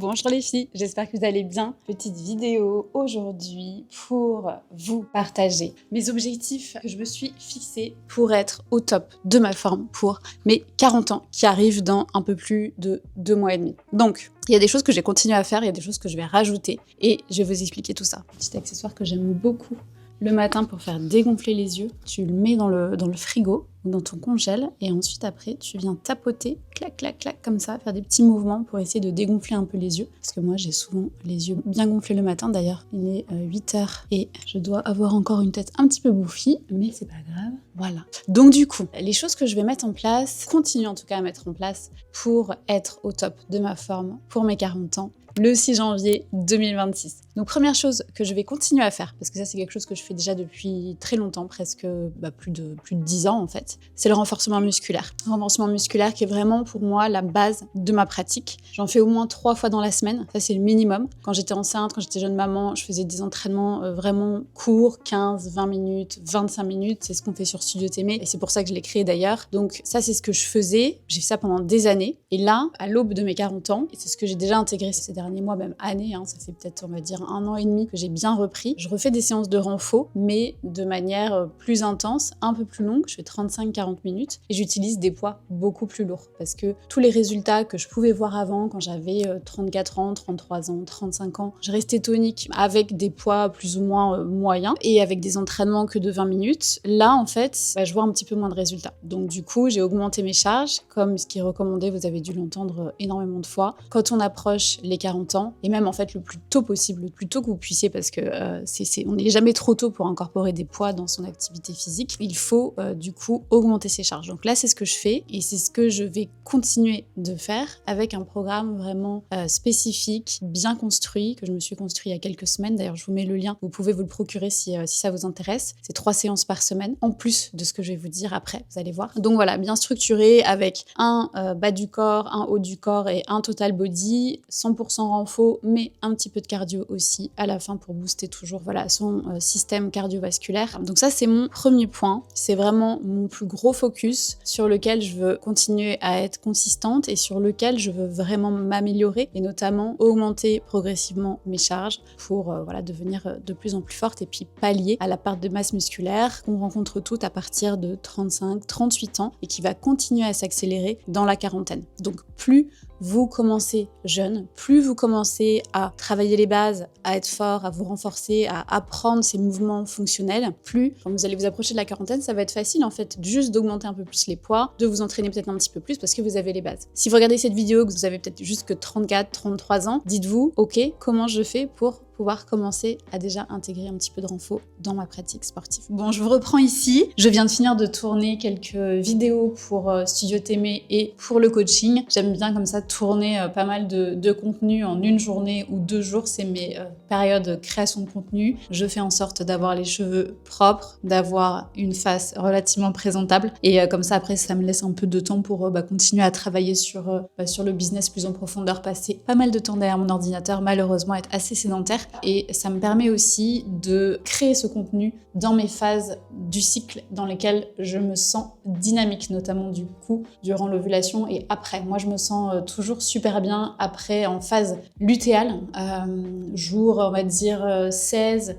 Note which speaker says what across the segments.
Speaker 1: Bonjour les filles, j'espère que vous allez bien. Petite vidéo aujourd'hui pour vous partager mes objectifs que je me suis fixés pour être au top de ma forme pour mes 40 ans qui arrivent dans un peu plus de 2 mois et demi. Donc, il y a des choses que j'ai continué à faire, il y a des choses que je vais rajouter et je vais vous expliquer tout ça. Petit accessoire que j'aime beaucoup le matin pour faire dégonfler les yeux, tu le mets dans le frigo ou dans ton congèle et ensuite après tu viens tapoter, clac clac clac comme ça, faire des petits mouvements pour essayer de dégonfler un peu les yeux parce que moi j'ai souvent les yeux bien gonflés le matin. D'ailleurs il est 8h et je dois avoir encore une tête un petit peu bouffie mais c'est pas grave, voilà. Donc du coup, les choses que je vais mettre en place, continue en tout cas à mettre en place pour être au top de ma forme pour mes 40 ans le 6 janvier 2026. Donc première chose que je vais continuer à faire, parce que ça c'est quelque chose que je fais déjà depuis très longtemps, presque plus de 10 ans en fait, c'est le renforcement musculaire. Le renforcement musculaire qui est vraiment pour moi la base de ma pratique. J'en fais au moins 3 fois dans la semaine, ça c'est le minimum. Quand j'étais enceinte, quand j'étais jeune maman, je faisais des entraînements vraiment courts, 15, 20 minutes, 25 minutes, c'est ce qu'on fait sur Studio Témé et c'est pour ça que je l'ai créé d'ailleurs. Donc ça c'est ce que je faisais, j'ai fait ça pendant des années et là, à l'aube de mes 40 ans, et c'est ce que j'ai déjà intégré ces derniers mois, même années, ça fait peut-être on va dire 1 an et demi que j'ai bien repris. Je refais des séances de renfo, mais de manière plus intense, un peu plus longue. Je fais 35-40 minutes et j'utilise des poids beaucoup plus lourds parce que tous les résultats que je pouvais voir avant, quand j'avais 34 ans, 33 ans, 35 ans, je restais tonique avec des poids plus ou moins moyens et avec des entraînements que de 20 minutes. Là, en fait, je vois un petit peu moins de résultats. Donc du coup, j'ai augmenté mes charges, comme ce qui est recommandé, vous avez dû l'entendre énormément de fois. Quand on approche les 40 ans, et même en fait le plus tôt possible, le plus tôt que vous puissiez, parce que on n'est jamais trop tôt pour incorporer des poids dans son activité physique, il faut du coup augmenter ses charges. Donc là c'est ce que je fais et c'est ce que je vais continuer de faire avec un programme vraiment spécifique, bien construit, que je me suis construit il y a quelques semaines. D'ailleurs je vous mets le lien, vous pouvez vous le procurer si ça vous intéresse. C'est 3 séances par semaine, en plus de ce que je vais vous dire après, vous allez voir. Donc voilà, bien structuré avec un bas du corps, un haut du corps et un total body, 100% renfo, mais un petit peu de cardio aussi à la fin pour booster toujours son système cardiovasculaire. Donc ça c'est mon premier point, c'est vraiment mon plus gros focus sur lequel je veux continuer à être consistante et sur lequel je veux vraiment m'améliorer et notamment augmenter progressivement mes charges pour devenir de plus en plus forte et puis pallier à la perte de masse musculaire qu'on rencontre toutes à partir de 35-38 ans et qui va continuer à s'accélérer dans la quarantaine. Donc plus vous commencez jeune, plus vous commencez à travailler les bases, à être fort, à vous renforcer, à apprendre ces mouvements fonctionnels, plus quand vous allez vous approcher de la quarantaine, ça va être facile en fait juste d'augmenter un peu plus les poids, de vous entraîner peut-être un petit peu plus parce que vous avez les bases. Si vous regardez cette vidéo, que vous avez peut-être juste que 34, 33 ans, dites-vous, ok, comment je fais pour pouvoir commencer à déjà intégrer un petit peu de renfo dans ma pratique sportive. Bon, je vous reprends ici. Je viens de finir de tourner quelques vidéos pour Studio Témé et pour le coaching. J'aime bien comme ça tourner pas mal de contenu en une journée ou 2 jours. C'est mes périodes de création de contenu. Je fais en sorte d'avoir les cheveux propres, d'avoir une face relativement présentable et comme ça après ça me laisse un peu de temps pour continuer à travailler sur le business plus en profondeur, passer pas mal de temps derrière mon ordinateur, malheureusement être assez sédentaire. Et ça me permet aussi de créer ce contenu dans mes phases du cycle dans lesquelles je me sens dynamique, notamment du coup durant l'ovulation et après. Moi je me sens toujours super bien après en phase lutéale, jour on va dire 16,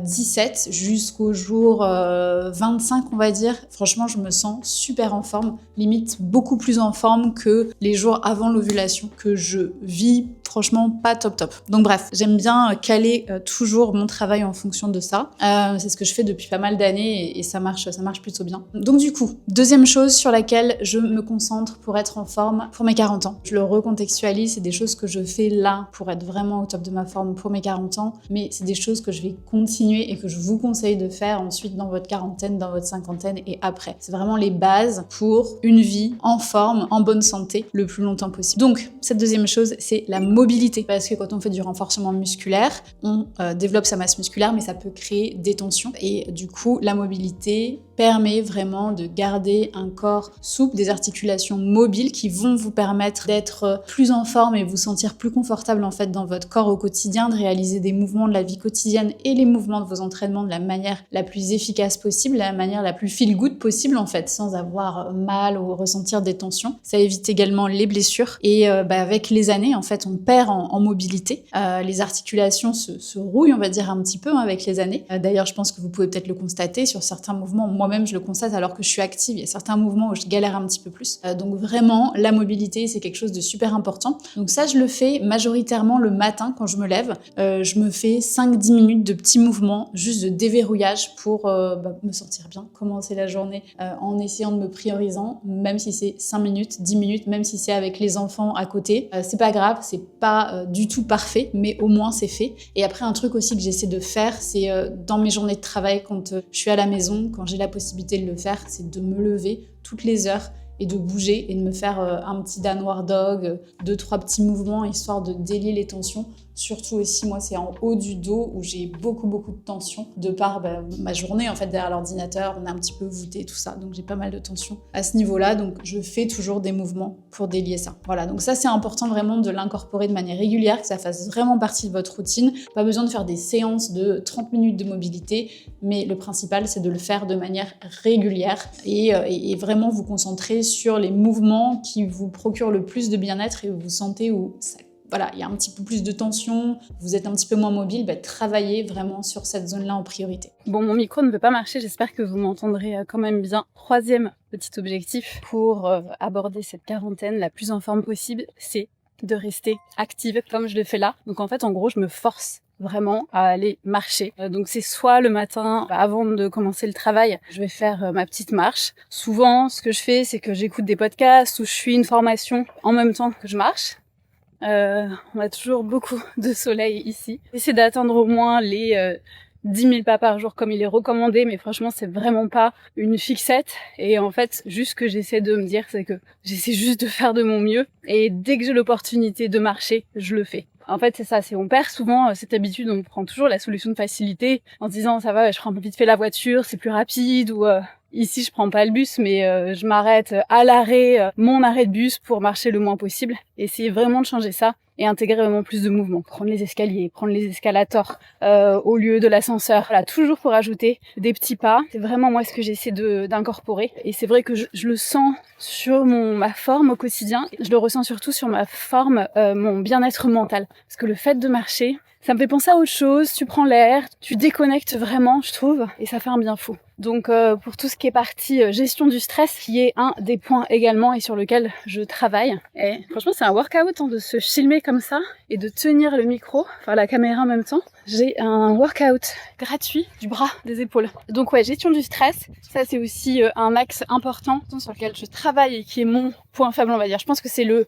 Speaker 1: 17 jusqu'au jour 25 on va dire. Franchement je me sens super en forme, limite beaucoup plus en forme que les jours avant l'ovulation que je vis franchement pas top. Donc bref, j'aime bien caler toujours mon travail en fonction de ça. C'est ce que je fais depuis pas mal d'années et ça marche plutôt bien. Donc du coup, deuxième chose sur laquelle je me concentre pour être en forme pour mes 40 ans. Je le recontextualise, c'est des choses que je fais là pour être vraiment au top de ma forme pour mes 40 ans, mais c'est des choses que je vais continuer et que je vous conseille de faire ensuite dans votre quarantaine, dans votre cinquantaine et après. C'est vraiment les bases pour une vie en forme, en bonne santé, le plus longtemps possible. Donc, cette deuxième chose, c'est la mobilité. Parce que quand on fait du renforcement musculaire, on développe sa masse musculaire, mais ça peut créer des tensions. Et du coup, la mobilité, permet vraiment de garder un corps souple, des articulations mobiles qui vont vous permettre d'être plus en forme et vous sentir plus confortable en fait dans votre corps au quotidien, de réaliser des mouvements de la vie quotidienne et les mouvements de vos entraînements de la manière la plus efficace possible, la manière la plus feel good possible en fait, sans avoir mal ou ressentir des tensions. Ça évite également les blessures et avec les années en fait on perd en mobilité. Les articulations se rouillent on va dire un petit peu avec les années. D'ailleurs je pense que vous pouvez peut-être le constater sur certains mouvements. Moi-même je le constate alors que je suis active. Il y a certains mouvements où je galère un petit peu plus. Donc vraiment la mobilité c'est quelque chose de super important. Donc ça je le fais majoritairement le matin quand je me lève. Je me fais 5-10 minutes de petits mouvements juste de déverrouillage pour me sentir bien, commencer la journée en essayant de me prioriser, même si c'est 5 minutes, 10 minutes, même si c'est avec les enfants à côté. C'est pas grave, c'est pas du tout parfait, mais au moins c'est fait. Et après un truc aussi que j'essaie de faire, c'est dans mes journées de travail, quand je suis à la maison, quand j'ai la possibilité de le faire, c'est de me lever toutes les heures et de bouger et de me faire un petit downward dog, 2-3 petits mouvements histoire de délier les tensions. Surtout aussi, moi, c'est en haut du dos où j'ai beaucoup de tension de par ma journée en fait derrière l'ordinateur, on est un petit peu voûté, tout ça, donc j'ai pas mal de tension à ce niveau-là, donc je fais toujours des mouvements pour délier ça. Voilà, donc ça c'est important vraiment de l'incorporer de manière régulière, que ça fasse vraiment partie de votre routine. Pas besoin de faire des séances de 30 minutes de mobilité, mais le principal c'est de le faire de manière régulière et vraiment vous concentrer sur les mouvements qui vous procurent le plus de bien-être et où vous sentez où ça voilà, il y a un petit peu plus de tension, vous êtes un petit peu moins mobile, travaillez vraiment sur cette zone-là en priorité.
Speaker 2: Bon, mon micro ne veut pas marcher, j'espère que vous m'entendrez quand même bien. Troisième petit objectif pour aborder cette quarantaine la plus en forme possible, c'est de rester active comme je le fais là. Donc en fait, en gros, je me force vraiment à aller marcher. Donc c'est soit le matin, avant de commencer le travail, je vais faire ma petite marche. Souvent, ce que je fais, c'est que j'écoute des podcasts ou je suis une formation en même temps que je marche. On a toujours beaucoup de soleil ici. J'essaie d'atteindre au moins les 10 000 pas par jour comme il est recommandé, mais franchement c'est vraiment pas une fixette. Et en fait, juste ce que j'essaie de me dire, c'est que j'essaie juste de faire de mon mieux. Et dès que j'ai l'opportunité de marcher, je le fais. En fait, c'est ça, on perd souvent cette habitude, on prend toujours la solution de facilité en se disant ça va, je prends vite fait la voiture, c'est plus rapide, ou ici je prends pas le bus mais je m'arrête à l'arrêt, mon arrêt de bus pour marcher le moins possible. Essayer vraiment de changer ça et intégrer vraiment plus de mouvements, prendre les escaliers, prendre les escalators au lieu de l'ascenseur. Voilà, toujours pour ajouter des petits pas. C'est vraiment moi ce que j'essaie d'incorporer. Et c'est vrai que je le sens sur ma forme au quotidien. Je le ressens surtout sur ma forme, mon bien-être mental. Parce que le fait de marcher, ça me fait penser à autre chose, tu prends l'air, tu déconnectes vraiment, je trouve, et ça fait un bien fou. Donc pour tout ce qui est partie gestion du stress, qui est un des points également et sur lequel je travaille. Et franchement, c'est un workout de se filmer comme ça et de tenir le micro, enfin la caméra en même temps. J'ai un workout gratuit du bras, des épaules. Donc ouais, gestion du stress, ça c'est aussi un axe important sur lequel je travaille et qui est mon point faible, on va dire. Je pense que c'est le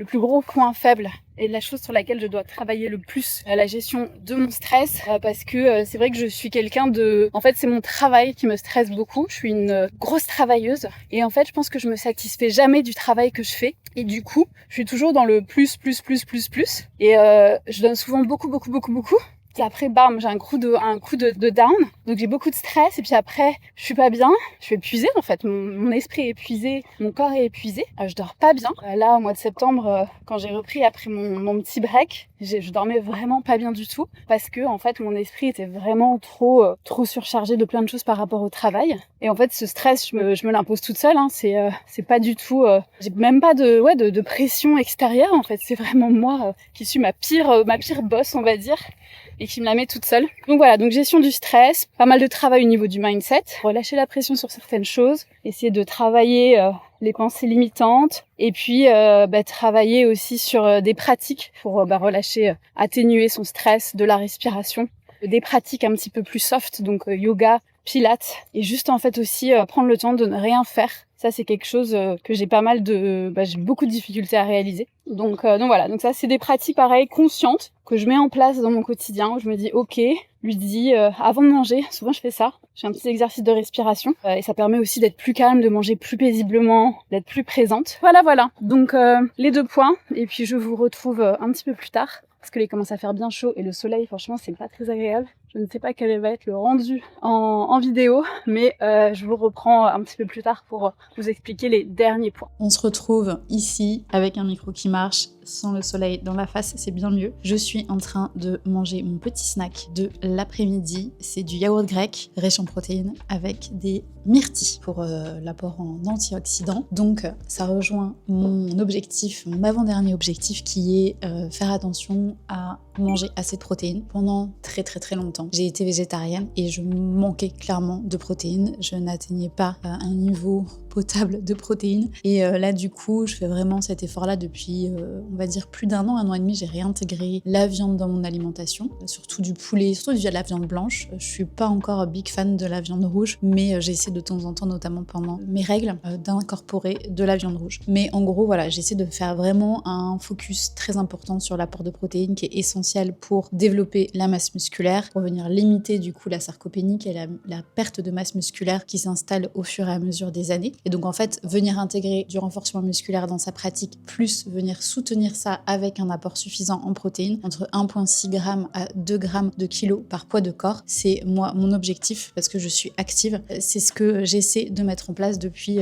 Speaker 2: plus gros point faible et la chose sur laquelle je dois travailler le plus, la gestion de mon stress, parce que c'est vrai que je suis quelqu'un en fait c'est mon travail qui me stresse beaucoup. Je suis une grosse travailleuse et en fait je pense que je me satisfais jamais du travail que je fais et du coup je suis toujours dans le plus et je donne souvent beaucoup. Et après, bam, j'ai un coup de down. Donc j'ai beaucoup de stress et puis après, je suis pas bien. Je suis épuisée en fait. Mon esprit est épuisé, mon corps est épuisé. Je dors pas bien. Là, au mois de septembre, quand j'ai repris après mon petit break, je dormais vraiment pas bien du tout parce que en fait, mon esprit était vraiment trop surchargé de plein de choses par rapport au travail. Et en fait, ce stress, je me l'impose toute seule. Hein. C'est pas du tout. J'ai même pas de pression extérieure en fait. C'est vraiment moi qui suis ma pire boss, on va dire, et qui me la met toute seule. Donc voilà, donc gestion du stress, pas mal de travail au niveau du mindset, relâcher la pression sur certaines choses, essayer de travailler les pensées limitantes et puis travailler aussi sur des pratiques pour relâcher, atténuer son stress, de la respiration, des pratiques un petit peu plus soft, donc yoga, pilates, et juste en fait aussi prendre le temps de ne rien faire. Ça c'est quelque chose que j'ai pas mal j'ai beaucoup de difficultés à réaliser. Donc voilà, donc ça c'est des pratiques pareilles conscientes que je mets en place dans mon quotidien où je me dis ok, lui dis avant de manger, souvent je fais ça, j'ai un petit exercice de respiration et ça permet aussi d'être plus calme, de manger plus paisiblement, d'être plus présente. Voilà. Donc les 2 points et puis je vous retrouve un petit peu plus tard parce qu'il commence à faire bien chaud et le soleil franchement c'est pas très agréable. Je ne sais pas quel va être le rendu en vidéo, mais je vous reprends un petit peu plus tard pour vous expliquer les derniers points.
Speaker 1: On se retrouve ici avec un micro qui marche, sans le soleil dans la face, c'est bien mieux. Je suis en train de manger mon petit snack de l'après-midi. C'est du yaourt grec, riche en protéines, avec des myrtilles pour l'apport en antioxydants. Donc ça rejoint mon objectif, mon avant-dernier objectif, qui est faire attention à manger assez de protéines. Pendant très longtemps, j'ai été végétarienne et je manquais clairement de protéines. Je n'atteignais pas un niveau potable de protéines. Et là, du coup, je fais vraiment cet effort-là depuis, on va dire, plus d'un an et demi. J'ai réintégré la viande dans mon alimentation, surtout du poulet, surtout de la viande blanche. Je suis pas encore big fan de la viande rouge, mais j'essaie de temps en temps, notamment pendant mes règles, d'incorporer de la viande rouge. Mais en gros, voilà, j'essaie de faire vraiment un focus très important sur l'apport de protéines qui est essentiel pour développer la masse musculaire, pour venir limiter du coup la sarcopénie, qui est la perte de masse musculaire qui s'installe au fur et à mesure des années. Et donc en fait, venir intégrer du renforcement musculaire dans sa pratique, plus venir soutenir ça avec un apport suffisant en protéines, entre 1,6 g à 2 g de kilo par poids de corps, c'est moi mon objectif parce que je suis active. C'est ce que j'essaie de mettre en place depuis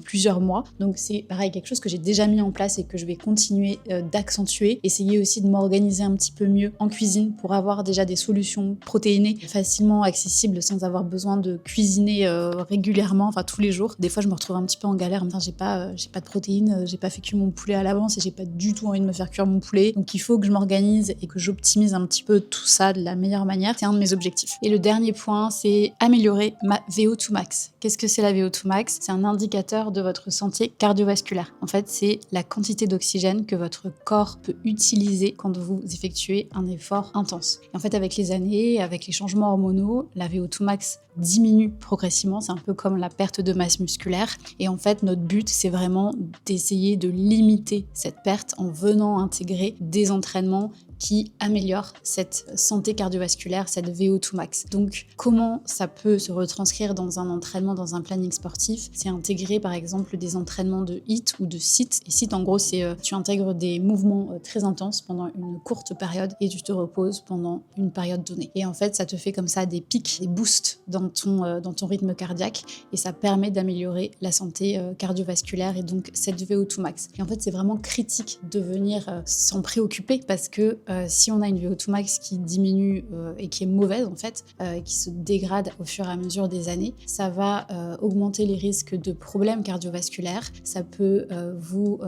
Speaker 1: plusieurs mois. Donc c'est pareil, quelque chose que j'ai déjà mis en place et que je vais continuer d'accentuer. Essayer aussi de m'organiser un petit peu mieux en cuisine pour avoir déjà des solutions protéinées facilement accessibles sans avoir besoin de cuisiner régulièrement, enfin tous les jours. Des fois je me retrouve un petit peu en galère, enfin, j'ai pas de protéines, j'ai pas fait cuire mon poulet à l'avance et j'ai pas du tout envie de me faire cuire mon poulet. Donc il faut que je m'organise et que j'optimise un petit peu tout ça de la meilleure manière. C'est un de mes objectifs. Et le dernier point, c'est améliorer ma VO2 max. Qu'est-ce que c'est la VO2 max? C'est un indicateur de votre santé cardiovasculaire. En fait, c'est la quantité d'oxygène que votre corps peut utiliser quand vous effectuez un effort intense. Et en fait, avec les années, avec les changements hormonaux, la VO2 max diminue progressivement. C'est un peu comme la perte de masse musculaire. Et en fait, notre but, c'est vraiment d'essayer de limiter cette perte en venant intégrer des entraînements qui améliore cette santé cardiovasculaire, cette VO2 max. Donc, comment ça peut se retranscrire dans un entraînement, dans un planning sportif? C'est intégrer par exemple des entraînements de HIIT ou de SIT. Et SIT, en gros, c'est tu intègres des mouvements très intenses pendant une courte période et tu te reposes pendant une période donnée. Et en fait, ça te fait comme ça des pics, des boosts dans ton rythme cardiaque et ça permet d'améliorer la santé cardiovasculaire et donc cette VO2 max. Et en fait, c'est vraiment critique de venir s'en préoccuper parce que si on a une VO2 max qui diminue et qui est mauvaise en fait, qui se dégrade au fur et à mesure des années, ça va augmenter les risques de problèmes cardiovasculaires, ça peut vous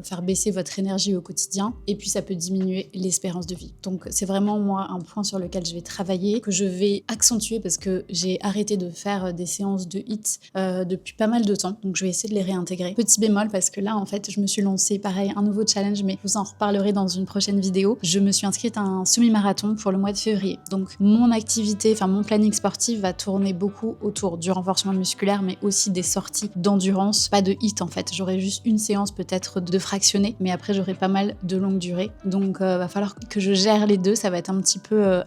Speaker 1: faire baisser votre énergie au quotidien et puis ça peut diminuer l'espérance de vie. Donc c'est vraiment moi un point sur lequel je vais travailler, que je vais accentuer parce que j'ai arrêté de faire des séances de HIIT depuis pas mal de temps, donc je vais essayer de les réintégrer. Petit bémol parce que là en fait je me suis lancée pareil un nouveau challenge, mais je vous en reparlerai dans une prochaine vidéo. Je me suis inscrite à un semi-marathon pour le mois de février. Donc mon activité, enfin mon planning sportif va tourner beaucoup autour du renforcement musculaire, mais aussi des sorties d'endurance, pas de HIIT en fait. J'aurai juste une séance peut-être de fractionné, mais après j'aurai pas mal de longue durée. Donc va falloir que je gère les deux. Ça va être un petit peu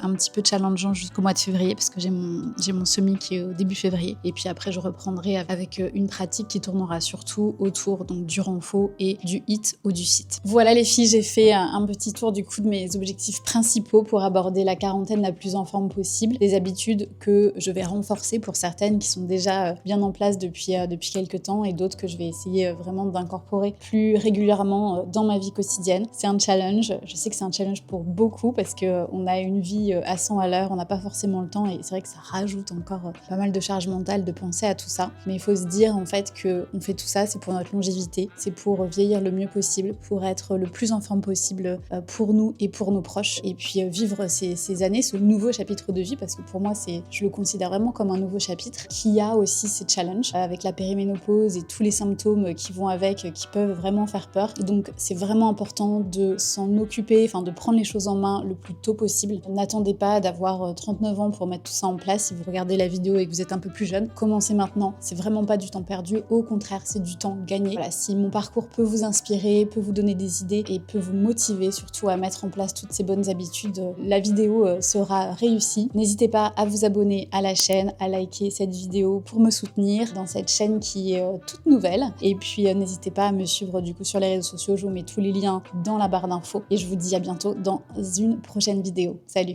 Speaker 1: challengeant jusqu'au mois de février parce que j'ai mon semi qui est au début février. Et puis après je reprendrai avec une pratique qui tournera surtout autour donc du renfo et du HIIT ou du SIT. Voilà les filles, j'ai fait un petit tour du coup de mes objectifs principaux pour aborder la quarantaine la plus en forme possible, des habitudes que je vais renforcer pour certaines qui sont déjà bien en place depuis quelques temps et d'autres que je vais essayer vraiment d'incorporer plus régulièrement dans ma vie quotidienne. C'est un challenge, je sais que c'est un challenge pour beaucoup parce qu'on a une vie à 100 à l'heure, on n'a pas forcément le temps et c'est vrai que ça rajoute encore pas mal de charge mentale de penser à tout ça, mais il faut se dire en fait qu'on fait tout ça, c'est pour notre longévité, c'est pour vieillir le mieux possible, pour être le plus en forme possible pour nous et pour nos proches et puis vivre ces années, ce nouveau chapitre de vie parce que pour moi je le considère vraiment comme un nouveau chapitre qui a aussi ses challenges avec la périménopause et tous les symptômes qui vont avec, qui peuvent vraiment faire peur. Et donc c'est vraiment important de s'en occuper, enfin de prendre les choses en main le plus tôt possible. N'attendez pas d'avoir 39 ans pour mettre tout ça en place. Si vous regardez la vidéo et que vous êtes un peu plus jeune, commencez maintenant. C'est vraiment pas du temps perdu, au contraire c'est du temps gagné. Voilà, si mon parcours peut vous inspirer, peut vous donner des idées et peut vous motiver surtout à mettre en place toutes ces bonnes habitudes, la vidéo sera réussie. N'hésitez pas à vous abonner à la chaîne, à liker cette vidéo pour me soutenir dans cette chaîne qui est toute nouvelle. Et puis n'hésitez pas à me suivre du coup sur les réseaux sociaux, je vous mets tous les liens dans la barre d'infos et je vous dis à bientôt dans une prochaine vidéo. Salut!